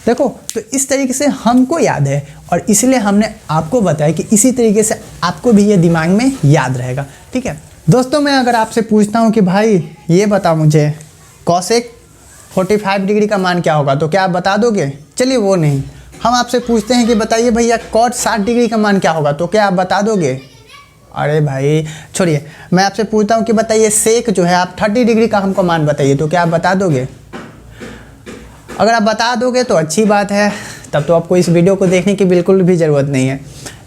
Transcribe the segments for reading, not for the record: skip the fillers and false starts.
देखो, तो इस तरीके से हमको याद है और इसलिए हमने आपको बताया कि इसी तरीके से आपको भी ये दिमाग में याद रहेगा। ठीक है दोस्तों, मैं अगर आपसे पूछता हूँ कि भाई ये बता मुझे कॉसेक 45 डिग्री का मान क्या होगा, तो क्या आप बता दोगे? चलिए वो नहीं, हम आपसे पूछते हैं कि बताइए भैया कॉट 60 डिग्री का मान क्या होगा, तो क्या आप बता दोगे? अरे भाई छोड़िए, मैं आपसे पूछता हूँ कि बताइए सेक जो है आप 30 डिग्री का हमको मान बताइए, तो क्या आप बता दोगे? अगर आप बता दोगे तो अच्छी बात है, तब तो आपको इस वीडियो को देखने की बिल्कुल भी ज़रूरत नहीं है।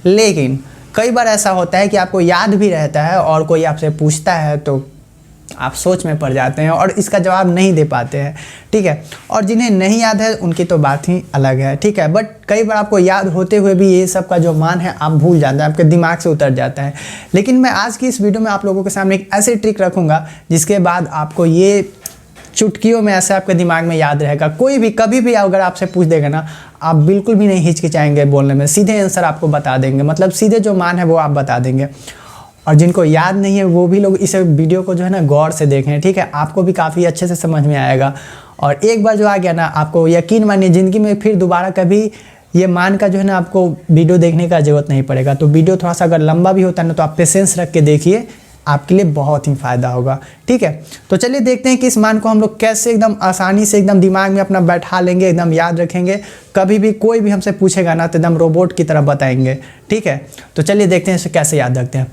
लेकिन कई बार ऐसा होता है कि आपको याद भी रहता है और कोई आपसे पूछता है तो आप सोच में पड़ जाते हैं और इसका जवाब नहीं दे पाते हैं। ठीक है, और जिन्हें नहीं याद है उनकी तो बात ही अलग है। ठीक है, बट कई बार आपको याद होते हुए भी ये सब का जो मान है आप भूल जाते हैं, आपके दिमाग से उतर जाता है। लेकिन मैं आज की इस वीडियो में आप लोगों के सामने एक ऐसी ट्रिक रखूँगा जिसके बाद आपको ये चुटकियों में ऐसे आपके दिमाग में याद रहेगा। कोई भी कभी भी अगर आपसे पूछ देगा ना, आप बिल्कुल भी नहीं हिचकिचाएंगे बोलने में, सीधे आंसर आपको बता देंगे, मतलब सीधे जो मान है वो आप बता देंगे। और जिनको याद नहीं है वो भी लोग इस वीडियो को जो है ना गौर से देखें। ठीक है, आपको भी काफ़ी अच्छे से समझ में आएगा। और एक बार जो आ गया ना, आपको यकीन मानिए ज़िंदगी में फिर दोबारा कभी ये मान का जो है ना आपको वीडियो देखने का ज़रूरत नहीं पड़ेगा। तो वीडियो थोड़ा सा अगर लंबा भी होता है ना तो आप पेशेंस रख के देखिए, आपके लिए बहुत ही फ़ायदा होगा। ठीक है, तो चलिए देखते हैं कि इस मान को हम लोग कैसे एकदम आसानी से एकदम दिमाग में अपना बैठा लेंगे, एकदम याद रखेंगे। कभी भी कोई भी हमसे पूछेगा ना तो एकदम रोबोट की तरह बताएंगे। ठीक है, तो चलिए देखते हैं इसे कैसे याद रखते हैं।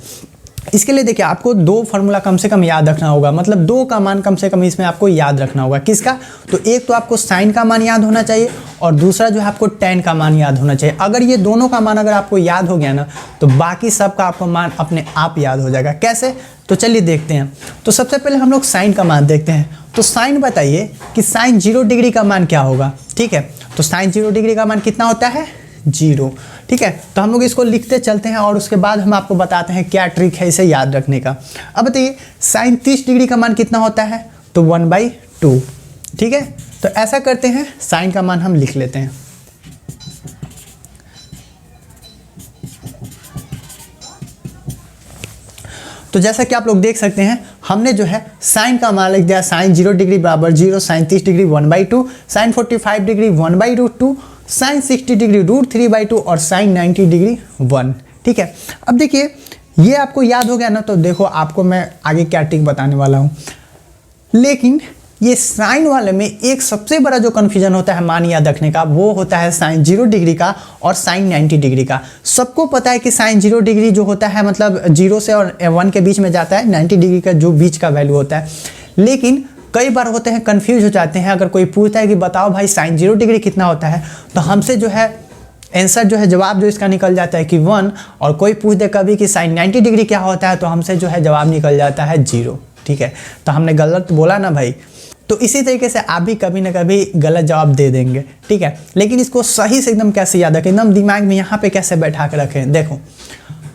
इसके लिए देखिए, आपको 2 फार्मूला कम से कम याद रखना होगा, मतलब 2 का मान कम से कम इसमें आपको याद रखना होगा। किसका? तो एक तो आपको साइन का मान याद होना चाहिए और दूसरा जो है आपको टेन का मान याद होना चाहिए। अगर ये दोनों का मान अगर आपको याद हो गया ना तो बाकी सब का आपको मान अपने आप याद हो जाएगा। कैसे? तो चलिए देखते हैं। तो सबसे पहले हम लोग साइन का मान देखते हैं। तो साइन बताइए कि साइन 0 डिग्री का मान क्या होगा। ठीक है, तो साइन 0 डिग्री का मान कितना होता है? 0। ठीक है, तो हम लोग इसको लिखते चलते हैं और उसके बाद हम आपको बताते हैं क्या ट्रिक है इसे याद रखने का। अब बताइए साइन 30 डिग्री का मान कितना होता है? तो 1/2। ठीक है, तो ऐसा करते हैं, साइन का मान हम लिख लेते हैं। तो जैसा कि आप लोग देख सकते हैं, हमने जो है साइन का मान लिख दिया। साइन 0 डिग्री बराबर 0, sine 30 degree 1/2, sine 45 degree 1/√2, sine 60 degree √3/2 और साइन 90 डिग्री 1। ठीक है, अब देखिए ये आपको याद हो गया ना, तो देखो आपको मैं आगे क्या ट्रिक बताने वाला हूँ। लेकिन ये साइन वाले में एक सबसे बड़ा जो कन्फ्यूजन होता है मान याद रखने का, वो होता है साइन 0 डिग्री का और साइन 90 डिग्री का। सबको पता है कि साइन 0 डिग्री जो होता है मतलब 0 से और 1 के बीच में जाता है, 90 डिग्री का जो बीच का वैल्यू होता है। लेकिन कई बार होते हैं कंफ्यूज हो जाते हैं, अगर कोई पूछता है कि बताओ भाई साइन 0 डिग्री कितना होता है, तो हमसे जो है आंसर जो है जवाब जो इसका निकल जाता है कि 1। और कोई पूछ दे कभी कि साइन 90 डिग्री क्या होता है, तो हमसे जो है जवाब निकल जाता है 0। ठीक है, तो हमने गलत बोला ना भाई। तो इसी तरीके से आप भी कभी ना कभी गलत जवाब दे देंगे। ठीक है, लेकिन इसको सही से एकदम कैसे याद रखें, एकदम दिमाग में यहाँ पे कैसे बैठा के रखें। देखो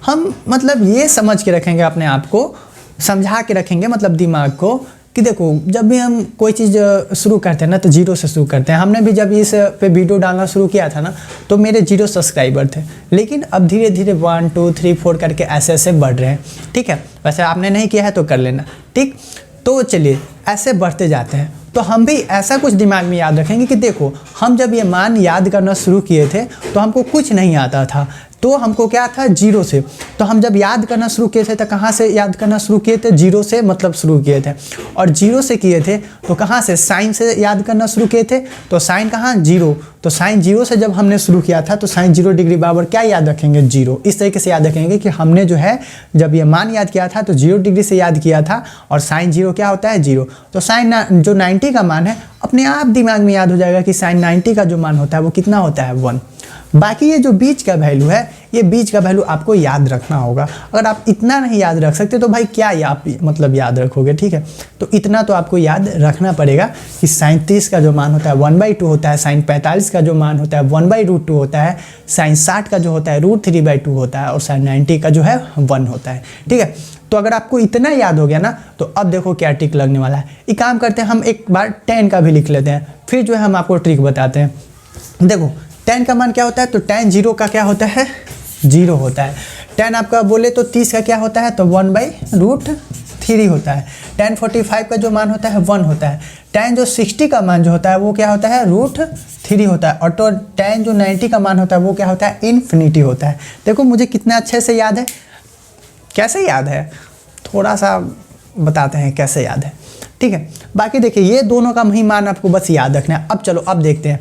हम मतलब ये समझ के रखेंगे, अपने आप को समझा के रखेंगे, मतलब दिमाग को, कि देखो जब भी हम कोई चीज़ शुरू करते हैं ना तो 0 से शुरू करते हैं। हमने भी जब इस पे वीडियो डालना शुरू किया था ना तो मेरे 0 सब्सक्राइबर थे, लेकिन अब धीरे धीरे 1 2 3 4 करके ऐसे ऐसे बढ़ रहे हैं। ठीक है, वैसे आपने नहीं किया है तो कर लेना। ठीक, तो चलिए ऐसे बढ़ते जाते हैं। तो हम भी ऐसा कुछ दिमाग में याद रखेंगे कि देखो हम जब ये मान याद करना शुरू किए थे तो हमको कुछ नहीं आता था, तो हमको क्या था 0 से। तो हम जब याद करना शुरू किए थे तो कहाँ से याद करना शुरू किए थे? 0 से मतलब शुरू किए थे। और 0 से किए थे तो कहाँ से? साइन से याद करना शुरू किए थे। तो साइन कहाँ? 0। तो साइन 0 से जब हमने शुरू किया था तो साइन 0 डिग्री बराबर क्या याद रखेंगे? 0। इस तरीके से याद रखेंगे कि हमने जो है जब ये मान याद किया था तो 0 डिग्री से याद किया था और साइन 0 क्या होता है? 0। तो साइन जो 90 का मान है अपने आप दिमाग में याद हो जाएगा कि साइन 90 का जो मान होता है वो कितना होता है? 1। बाकी ये जो बीच का वैल्यू है, ये बीच का वैल्यू आपको याद रखना होगा। अगर आप इतना नहीं याद रख सकते तो भाई क्या आप मतलब याद रखोगे। ठीक है, तो इतना तो आपको याद रखना पड़ेगा कि साइन 30 का जो मान होता है 1/2 होता है, साइन 45 का जो मान होता है 1/√2 होता है, साइन 60 का जो होता है √3/2 होता है और साइन 90 का जो है 1 होता है। ठीक है, तो अगर आपको इतना याद हो गया ना तो अब देखो क्या ट्रिक लगने वाला है। एक काम करते हैं, हम एक बार 10 का भी लिख लेते हैं, फिर जो है हम आपको ट्रिक बताते हैं। देखो 10 का मान क्या होता है? तो tan 0 का क्या होता है? 0 होता है। tan आपका बोले तो 30 का क्या होता है? तो 1/√3 होता है। tan 45 का जो मान होता है 1 होता है। tan जो 60 का मान जो होता है वो क्या होता है √3 होता है, और तो tan जो 90 का मान होता है वो क्या होता है इन्फिनिटी होता है। देखो मुझे कितना अच्छे से याद है, कैसे याद है थोड़ा सा बताते हैं कैसे याद है, ठीक है। बाकी देखिए ये दोनों का ही मान आपको बस याद रखना है। अब चलो अब देखते हैं,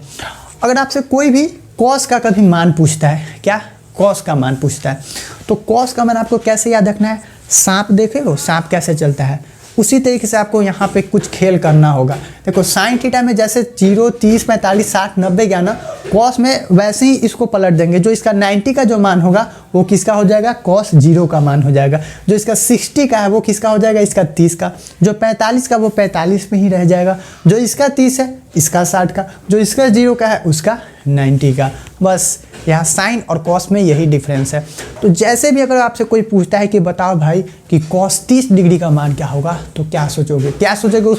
अगर आपसे कोई भी कॉस का कभी मान पूछता है, क्या कॉस का मान पूछता है, तो कॉस का मान आपको कैसे याद रखना है, सांप देखे हो सांप कैसे चलता है, उसी तरीके से आपको यहाँ पे कुछ खेल करना होगा। देखो साइन थीटा में जैसे 0, 30, 45, 60, 90 गया ना, कॉस में वैसे ही इसको पलट देंगे। जो इसका 90 का जो मान होगा वो किसका हो जाएगा, cos 0 का मान हो जाएगा। जो इसका 60 का है वो किसका हो जाएगा, इसका 30 का। जो 45 का वो 45 में ही रह जाएगा। जो इसका 30 है इसका 60 का। जो इसका 0 का है उसका 90 का। बस यहाँ साइन और कॉस में यही डिफरेंस है। तो जैसे भी अगर आपसे कोई पूछता है कि बताओ भाई कि cos 30 डिग्री का मान क्या होगा, तो क्या सोचोगे, क्या सोचोगे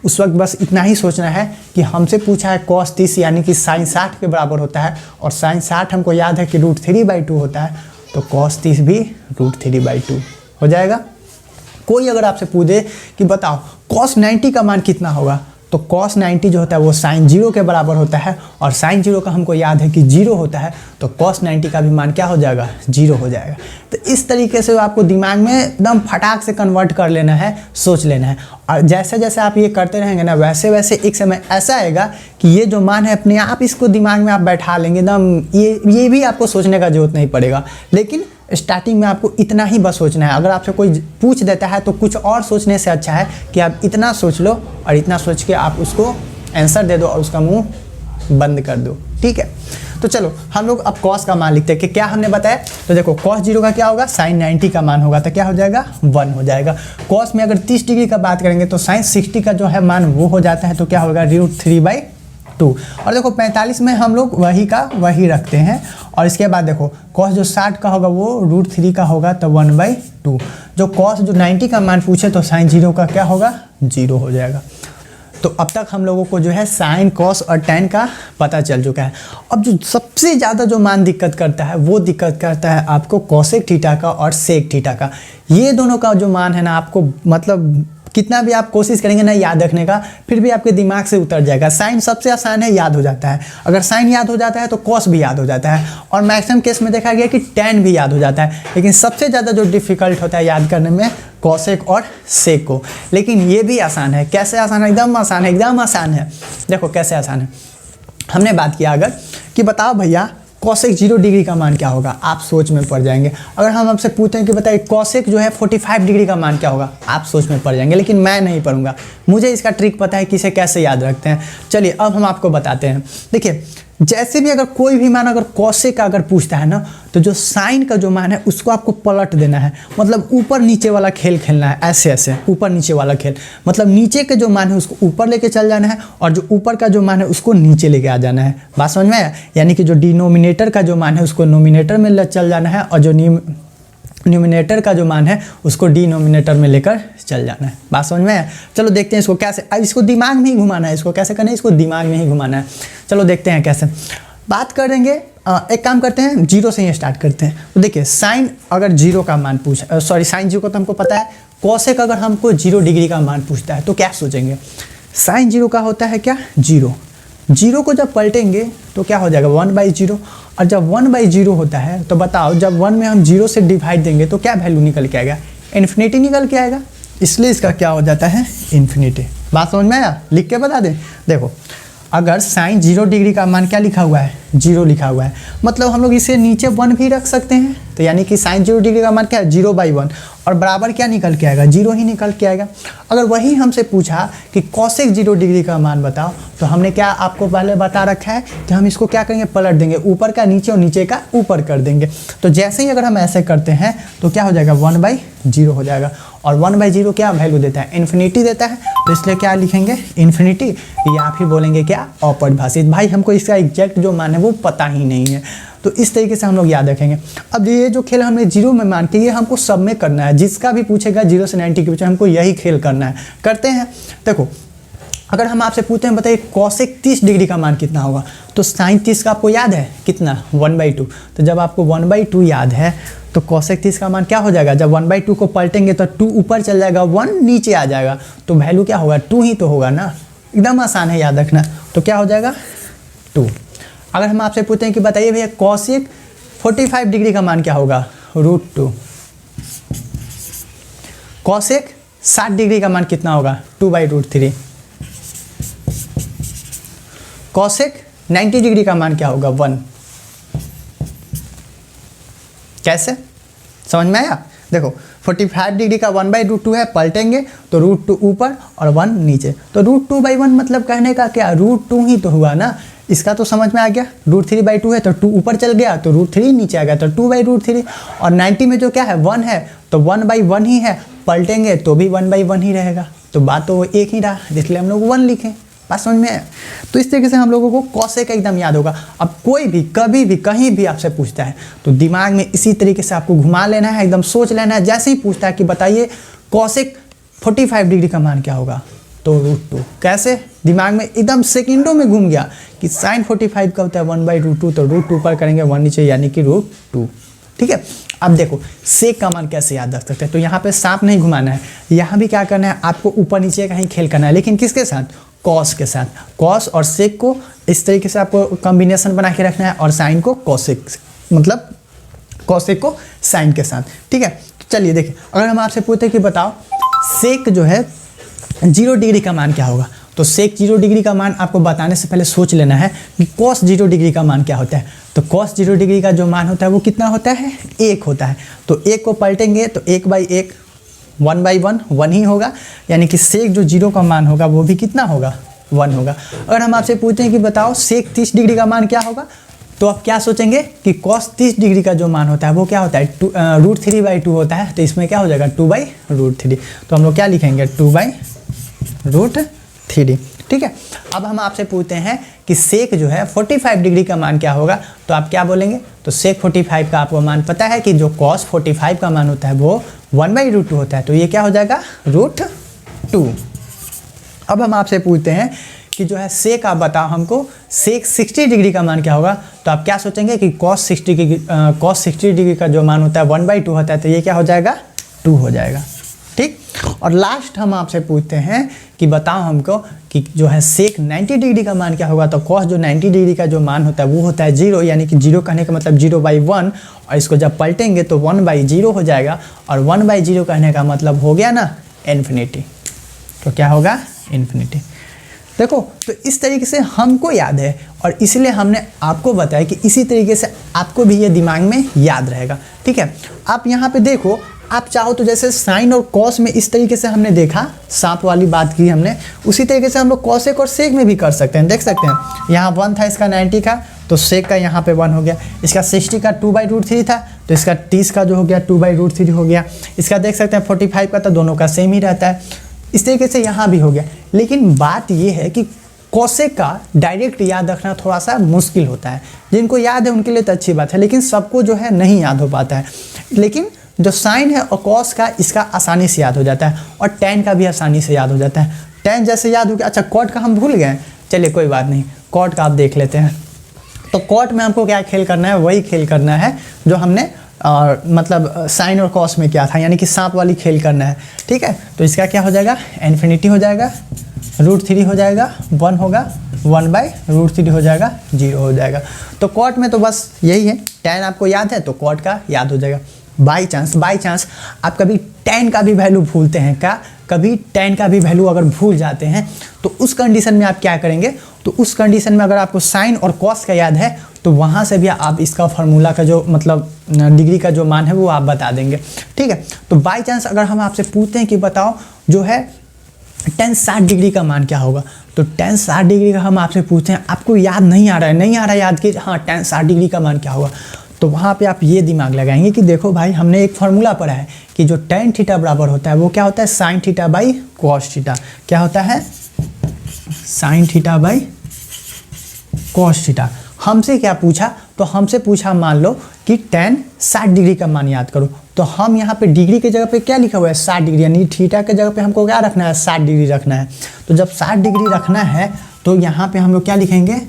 उस वक्त बस इतना ही सोचना है कि हमसे पूछा है cos 30 यानी कि साइन 60 के बराबर होता है, और साइन 60 हमको याद है कि √3/2 होता है, तो cos 30 भी √3/2 हो जाएगा। कोई अगर आपसे पूछे कि बताओ cos 90 का मान कितना होगा, तो cos 90 जो होता है वो साइन 0 के बराबर होता है, और साइन 0 का हमको याद है कि 0 होता है, तो cos 90 का भी मान क्या हो जाएगा, 0 हो जाएगा। तो इस तरीके से आपको दिमाग में एकदम फटाक से कन्वर्ट कर लेना है, सोच लेना है। और जैसे जैसे आप ये करते रहेंगे ना, वैसे वैसे एक समय ऐसा आएगा कि ये जो मान है अपने आप इसको दिमाग में आप बैठा लेंगे एकदम। ये भी आपको सोचने का जरूरत नहीं पड़ेगा, लेकिन स्टार्टिंग में आपको इतना ही बस सोचना है। अगर आपसे कोई पूछ देता है तो कुछ और सोचने से अच्छा है कि आप इतना सोच लो, और इतना सोच के आप उसको आंसर दे दो और उसका मुंह बंद कर दो, ठीक है। तो चलो हम लोग अब cos का मान लिखते हैं कि क्या हमने बताया। तो देखो cos 0 का क्या होगा, साइन 90 का मान होगा, तो क्या हो जाएगा 1 हो जाएगा। cos में अगर 30 डिग्री का बात करेंगे तो साइन 60 का जो है मान वो हो जाता है, तो क्या होगा √3/2। और देखो 45 में हम लोग वही का वही रखते हैं, और इसके बाद देखो cos जो 60 का होगा वो √3 का होगा, तो 1/2। जो cos जो 90 का मान पूछे तो साइन 0 का क्या होगा, 0 हो जाएगा। तो अब तक हम लोगों को जो है साइन कॉस और tan का पता चल चुका है। अब जो सबसे ज़्यादा जो मान दिक्कत करता है वो दिक्कत करता है आपको कॉसेक थीटा का और सेक थीटा का। ये दोनों का जो मान है ना, आपको मतलब कितना भी आप कोशिश करेंगे ना याद रखने का, फिर भी आपके दिमाग से उतर जाएगा। साइन सबसे आसान है, याद हो जाता है। अगर साइन याद हो जाता है तो कॉस भी याद हो जाता है, और मैक्सिमम केस में देखा गया कि tan भी याद हो जाता है। लेकिन सबसे ज़्यादा जो डिफ़िकल्ट होता है याद करने में कॉसेक और सेक को। लेकिन ये भी आसान है। कैसे आसान है, एकदम आसान है, एकदम आसान है। देखो कैसे आसान है। हमने बात किया अगर कि बताओ भैया कॉसेक 0 डिग्री का मान क्या होगा, आप सोच में पड़ जाएंगे। अगर हम आपसे पूछें कि बताइए कॉसेक जो है 45 डिग्री का मान क्या होगा, आप सोच में पड़ जाएंगे। लेकिन मैं नहीं पढ़ूंगा, मुझे इसका ट्रिक पता है कि इसे कैसे याद रखते हैं। चलिए अब हम आपको बताते हैं। देखिए जैसे भी अगर कोई भी मान अगर कॉसेक का अगर पूछता है ना, तो जो साइन का जो मान है उसको आपको पलट देना है। मतलब ऊपर नीचे वाला खेल खेलना है, ऐसे ऐसे ऊपर नीचे वाला खेल। मतलब नीचे के जो मान है उसको ऊपर लेके चल जाना है, और जो ऊपर का जो मान है उसको नीचे लेके आ जाना है। बात समझ में आया? यानी कि जो डिनोमिनेटर का जो मान है उसको नोमिनेटर में चल जाना है, और जो न्यूमिनेटर का जो मान है उसको डिनोमिनेटर में लेकर चल जाना है। बात समझ में आया? चलो देखते हैं इसको कैसे। अब इसको दिमाग में ही घुमाना है। इसको कैसे करना है, इसको दिमाग में ही घुमाना है। चलो देखते हैं कैसे बात करेंगे। एक काम करते हैं, 0 से ही स्टार्ट करते हैं। तो देखिए साइन अगर 0 का मान पूछा, सॉरी साइन 0 का तो हमको पता है। कॉसेक अगर हमको 0 डिग्री का मान पूछता है तो क्या सोचेंगे। साइन 0 का होता है क्या, 0 को जब पलटेंगे तो क्या हो जाएगा 1/0। और जब 1/0 होता है तो बताओ जब 1 में हम 0 से डिवाइड देंगे तो क्या वैल्यू निकल के आएगा, इन्फिनिटी निकल के आएगा। इसलिए इसका क्या हो जाता है, इन्फिनिटी। बात समझ में आया? लिख के बता दें। देखो अगर साइन 0 डिग्री का मान क्या लिखा हुआ है, 0 लिखा हुआ है, मतलब हम लोग इसे नीचे 1 भी रख सकते हैं। तो यानी कि साइन 0 डिग्री का मान क्या है, 0/1, और बराबर क्या निकल के आएगा, 0 ही निकल के आएगा। अगर वही हमसे पूछा कि कॉसेक 0 डिग्री का मान बताओ, तो हमने क्या आपको पहले बता रखा है कि हम इसको क्या करेंगे, पलट देंगे, ऊपर का नीचे और नीचे का ऊपर कर देंगे। तो जैसे ही अगर हम ऐसे करते हैं तो क्या हो जाएगा, 1/0 हो जाएगा। और 1/0 क्या वैल्यू देता है, इन्फिनिटी देता है। तो इसलिए क्या लिखेंगे, इन्फिनिटी, या फिर बोलेंगे क्या, अपरिभाषित। भाई हमको इसका एग्जैक्ट जो मान है वो पता ही नहीं है। तो इस तरीके से हम लोग याद रखेंगे। अब ये जो खेल हमने 0 में मान के, ये हमको सब में करना है। जिसका भी पूछेगा 0 से 90 के पूछे, हमको यही खेल करना है। करते हैं। देखो अगर हम आपसे पूछते हैं बताइए कॉसेक 30 डिग्री का मान कितना होगा, तो साइन 30 का आपको याद है कितना, 1/2। तो जब आपको 1/2 याद है तो कॉसेक 30 का मान क्या हो जाएगा, जब 1/2 को पलटेंगे तो 2 ऊपर चल जाएगा, 1 नीचे आ जाएगा। तो वैल्यू क्या होगा, 2 ही तो होगा ना। एकदम आसान है याद रखना। तो क्या हो जाएगा 2। अगर हम आपसे पूछते हैं कि बताइए भैया कॉसेक 45 डिग्री का मान क्या होगा, √2। कॉसेक 60 डिग्री का मान कितना होगा, 2/√3। कॉसेक 90 डिग्री का मान क्या होगा, 1। कैसे समझ में आया? देखो 45 डिग्री का 1/√2 है, पलटेंगे तो √2 ऊपर और 1 नीचे, तो √2/1 मतलब कहने का क्या, √2 ही तो हुआ ना। इसका तो समझ में आ गया। √3/2 है तो 2 ऊपर चल गया तो √3 नीचे आ गया तो 2/√3। और 90 में जो क्या है 1 है तो 1/1 ही है, पलटेंगे तो भी 1/1 ही रहेगा। तो बात तो एक ही रहा, इसलिए हम लोग 1 लिखें। बात समझ में आया? तो इस तरीके से हम लोगों को कॉसेक एकदम याद होगा। अब कोई भी कभी भी कहीं भी आपसे पूछता है तो दिमाग में इसी तरीके से आपको घुमा लेना है, एकदम सोच लेना है। जैसे ही पूछता है कि बताइए कॉसेक 45 डिग्री का मान क्या होगा, तो √2। कैसे दिमाग में एकदम सेकंडों में घूम गया कि साइन 45 का होता है 1/√2, तो √2 पर करेंगे 1 नीचे यानी कि √2। ठीक है। अब देखो सेक का मान कैसे याद रख सकते हैं। तो यहाँ पे सांप नहीं घुमाना है, यहाँ भी क्या करना है आपको ऊपर नीचे का ही खेल करना है, लेकिन किसके साथ, कॉस के साथ। कॉस और सेक को इस तरीके से आपको कॉम्बिनेशन बना के रखना है और साइन को कॉसेक, मतलब कॉसेक को साइन के साथ। ठीक है। तो चलिए देखिए, अगर हम आपसे पूछते हैं कि बताओ सेक जो है 0 डिग्री का मान क्या होगा, तो सेक 0 डिग्री का मान आपको बताने से पहले सोच लेना है कि कॉस 0 डिग्री का मान क्या होता है। तो कॉस 0 डिग्री का जो मान होता है वो कितना होता है, 1 होता है। तो 1 को पलटेंगे तो 1/1, 1/1 1 ही होगा, यानी कि सेक जो 0 का मान होगा वो भी कितना होगा, 1 होगा। अगर हम आपसे पूछते हैं कि बताओ सेक 30 डिग्री का मान क्या होगा, तो आप क्या सोचेंगे कि कॉस 30 डिग्री का जो मान होता है वो क्या होता है, √3/2 होता है। तो इसमें क्या हो जाएगा 2/√3। तो हम लोग क्या लिखेंगे 2/√3। ठीक है। अब हम आपसे पूछते हैं कि सेक जो है 45 डिग्री का मान क्या होगा, तो आप क्या बोलेंगे, तो सेक 45 का आपको मान पता है कि जो कॉस 45 का मान होता है वो 1/√2 होता है। तो ये क्या हो जाएगा √2। अब हम आपसे पूछते हैं कि जो है सेक आप बताओ हमको सेक 60 डिग्री का मान क्या होगा, तो आप क्या सोचेंगे कि कॉस 60 डिग्री का जो मान होता है 1/2 होता है। तो ये क्या हो जाएगा 2 हो जाएगा। ठीक। और लास्ट हम आपसे पूछते हैं कि बताओ हमको कि जो है सेक 90 डिग्री का मान क्या होगा, तो कॉस जो 90 डिग्री का जो मान होता है वो होता है 0, यानी कि 0 कहने का मतलब 0/1, और इसको जब पलटेंगे तो 1/0 हो जाएगा, और 1/0 कहने का मतलब हो गया ना इन्फिनिटी। तो क्या होगा इन्फिनिटी। देखो तो इस तरीके से हमको याद है और इसलिए हमने आपको बताया कि इसी तरीके से आपको भी ये दिमाग में याद रहेगा। ठीक है। आप यहाँ पे देखो, आप चाहो तो जैसे साइन और कॉस में इस तरीके से हमने देखा, सांप वाली बात की हमने, उसी तरीके से हम लोग कॉसेक और सेक में भी कर सकते हैं। देख सकते हैं यहाँ 1 था, इसका 90 का, तो सेक का यहाँ पे 1 हो गया। इसका 60 का 2/√3 था, तो इसका 30 का जो हो गया 2/√3 हो गया। इसका देख सकते हैं 45 का, तो दोनों का सेम ही रहता है। इस तरीके से यहाँ भी हो गया। लेकिन बात ये है कि कॉसेक का डायरेक्ट याद रखना थोड़ा सा मुश्किल होता है। जिनको याद है उनके लिए तो अच्छी बात है, लेकिन सबको जो है नहीं याद हो पाता है। लेकिन जो साइन है और कॉस का, इसका आसानी से याद हो जाता है, और टैन का भी आसानी से याद हो जाता है। टैन जैसे याद हो गया। अच्छा कॉट का हम भूल गए, चलिए कोई बात नहीं, कॉट का आप देख लेते हैं। तो कॉट में हमको क्या खेल करना है, वही खेल करना है जो हमने मतलब साइन और कॉस में क्या था, यानी कि सांप वाली खेल करना है। ठीक है। तो इसका क्या हो जाएगा इन्फिनिटी हो जाएगा, √3 हो जाएगा, 1 होगा, 1/√3 हो जाएगा, 0 हो जाएगा। तो कॉट में तो बस यही है, टैन आपको याद है तो कॉट का याद हो जाएगा। बाई चांस आप कभी टैन का भी वैल्यू भूलते हैं क्या, कभी टैन का भी वैल्यू अगर भूल जाते हैं तो उस कंडीशन में आप क्या करेंगे, तो उस कंडीशन में अगर आपको साइन और कॉस का याद है तो वहाँ से भी आप इसका फार्मूला का जो मतलब डिग्री का जो मान है वो आप बता देंगे। ठीक है। तो बाई चांस अगर हम आपसे पूछते हैं कि बताओ जो है tan 60 डिग्री का मान क्या होगा, तो tan 60 डिग्री का हम आपसे पूछते हैं, आपको याद नहीं आ रहा है याद कि हाँ tan 60 डिग्री का मान क्या होगा, तो वहाँ पे आप ये दिमाग लगाएंगे कि देखो भाई हमने एक फार्मूला पढ़ा है कि जो tan थीटा बराबर होता है वो क्या होता है sine theta by cos theta. क्या होता है sine theta by cos theta. हमसे क्या पूछा, तो हमसे पूछा मान लो कि tan 60 डिग्री का मान याद करो, तो हम यहाँ पे डिग्री के जगह पे क्या लिखा हुआ है 60 डिग्री, यानी थीटा के जगह पे हमको क्या रखना है 60 डिग्री रखना है। तो जब 60 डिग्री रखना है तो यहाँ पे हम लोग क्या लिखेंगे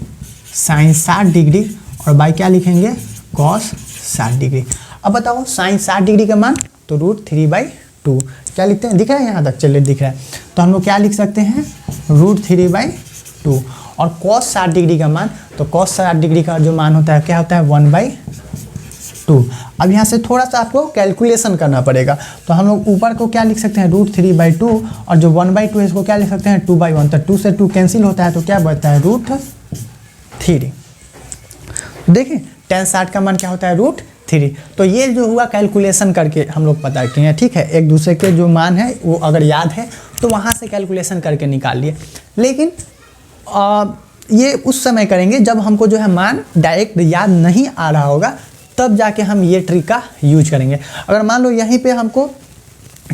साइन 60 डिग्री और बाई क्या लिखेंगे कॉस 60 डिग्री। अब बताओ साइन 60 डिग्री का मान तो √3/2 2। क्या लिखते हैं, दिख रहा है यहाँ तक, चलिए दिख रहा है। तो हम लोग क्या लिख सकते हैं, √3/2। और cos 60 डिग्री का मान, तो cos 60 डिग्री का जो मान होता है क्या होता है, 1/2। अब यहाँ से थोड़ा सा आपको कैलकुलेशन करना पड़ेगा। तो हम लोग ऊपर को क्या लिख सकते हैं, √3/2, और जो 1/2 है इसको क्या लिख सकते हैं, 2/1। तो 2 से 2 कैंसिल होता है तो क्या बचता है, √3। देखिए tan 60 का मान क्या होता है, √3। तो ये जो हुआ कैलकुलेशन करके हम लोग पता किए हैं, ठीक है। एक दूसरे के जो मान है वो अगर याद है तो वहाँ से कैलकुलेशन करके निकाल लिए। लेकिन ये उस समय करेंगे जब हमको जो है मान डायरेक्ट याद नहीं आ रहा होगा, तब जाके हम ये ट्रिक का यूज करेंगे। अगर मान लो यहीं पे हमको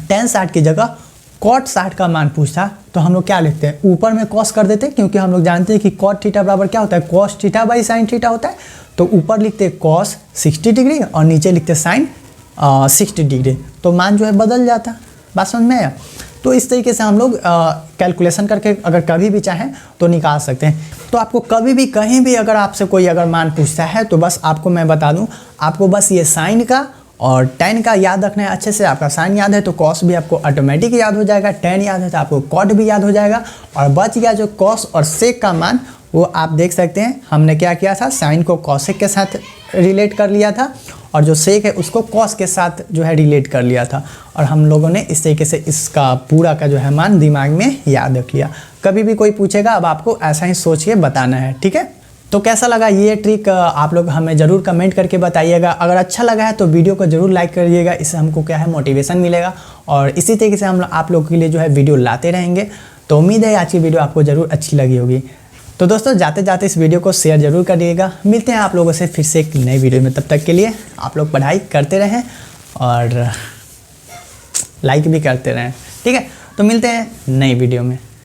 tan 60 की जगह cot 60 का मान पूछता तो हम लोग क्या लिखते हैं, ऊपर में cos कर देते, क्योंकि हम लोग जानते हैं कि cot थीटा बराबर क्या होता है, cos थीटा/sin थीटा होता है। तो ऊपर लिखते cos 60 डिग्री और नीचे लिखते sin 60 डिग्री, तो मान जो है बदल जाता। बात समझ में आया। तो इस तरीके से हम लोग कैलकुलेशन करके अगर कभी भी चाहें तो निकाल सकते हैं। तो आपको कभी भी कहीं भी अगर आपसे कोई अगर मान पूछता है तो बस आपको मैं बता दूं, आपको बस ये साइन का और tan का याद रखना है अच्छे से। आपका साइन याद है तो cos भी आपको ऑटोमेटिक याद हो जाएगा, tan याद है तो आपको cot भी याद हो जाएगा। और बच गया जो cos और sec का मान, वो आप देख सकते हैं हमने क्या किया था, साइन को cosec के साथ रिलेट कर लिया था और जो sec है उसको cos के साथ जो है रिलेट कर लिया था। और हम लोगों ने इस तरीके से इसका पूरा का जो है मान दिमाग में याद रख लिया। कभी भी कोई पूछेगा अब आपको ऐसा ही सोच के बताना है, ठीक है। तो कैसा लगा ये ट्रिक, आप लोग हमें ज़रूर कमेंट करके बताइएगा। अगर अच्छा लगा है तो वीडियो को ज़रूर लाइक करिएगा, इससे हमको क्या है मोटिवेशन मिलेगा। और इसी तरीके से हम आप लोगों के लिए जो है वीडियो लाते रहेंगे। तो उम्मीद है आज की वीडियो आपको ज़रूर अच्छी लगी होगी। तो दोस्तों जाते जाते इस वीडियो को शेयर ज़रूर करिएगा। मिलते हैं आप लोगों से फिर से एक नई वीडियो में, तब तक के लिए आप लोग पढ़ाई करते रहें और लाइक भी करते रहें, ठीक है। तो मिलते हैं नई वीडियो में।